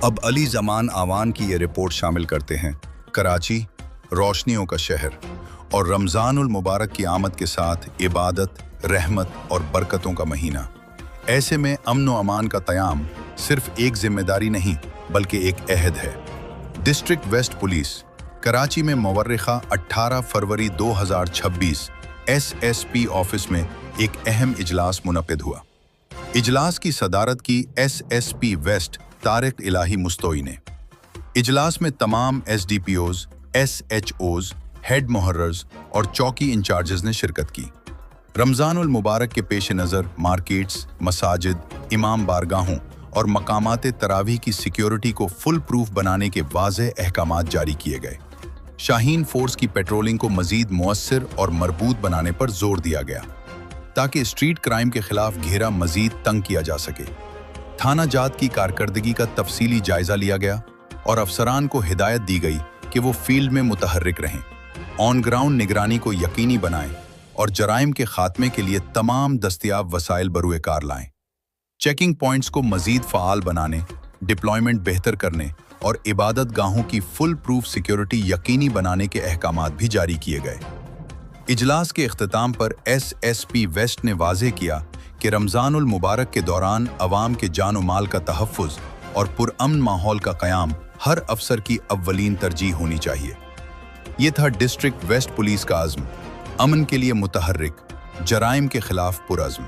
अब अली ज़मान आवान की ये रिपोर्ट शामिल करते हैं। कराची रोशनियों का शहर और रमज़ानुल मुबारक की आमद के साथ इबादत, रहमत और बरकतों का महीना। ऐसे में अमन व अमान का क़याम सिर्फ एक जिम्मेदारी नहीं बल्कि एक अहद है। डिस्ट्रिक्ट वेस्ट पुलिस कराची में मवर्रिखा 18 फरवरी 2026 SSP ऑफिस में एक अहम इजलास मुनक़िद हुआ। इजलास की सदारत की SSP वेस्ट तारिक इलाही मुस्तोई ने। इजलास में तमाम SDPOs, SHOs, हेड मुहर्रर्स और चौकी इंचार्जेस ने शिरकत की। रमज़ानुल मुबारक के पेश नज़र मार्केट्स, मसाजिद, इमाम बारगाहों और मकामात तरावी की सिक्योरिटी को फुल प्रूफ बनाने के वाज़ेह अहकामात जारी किए गए। शाहीन फोर्स की पेट्रोलिंग को मज़ीद मुअस्सिर और मरबूत बनाने पर जोर दिया गया ताकि स्ट्रीट क्राइम के खिलाफ घेरा मज़ीद तंग किया जा सके। थाना जात की कारकर्दगी का तफसीली जायजा लिया गया और अफसरान को हिदायत दी गई कि वो फील्ड में मुतहर्रिक रहें, ऑन ग्राउंड निगरानी को यकीनी बनाएं और जराइम के खात्मे के लिए तमाम दस्तयाब वसाइल बरूए कार लाएं। चेकिंग पॉइंट्स को मज़ीद फ़आल बनाने, डिप्लॉयमेंट बेहतर करने और इबादत गाहों की फुल प्रूफ सिक्योरिटी यकीनी बनाने के अहकामात भी जारी किए गए। इजलास के इख्तिताम पर SSP वेस्ट ने वाज़ेह किया कि रमज़ानुल मुबारक के दौरान अवाम के जान व माल का तहफ़्फ़ुज़ और पुरअमन माहौल का क़याम हर अफसर की अव्वलीन तरजीह होनी चाहिए। ये था डिस्ट्रिक्ट वेस्ट पुलिस का अज़्म, अमन के लिए मुतहर्रिक, जराइम के खिलाफ पुरअज़्म।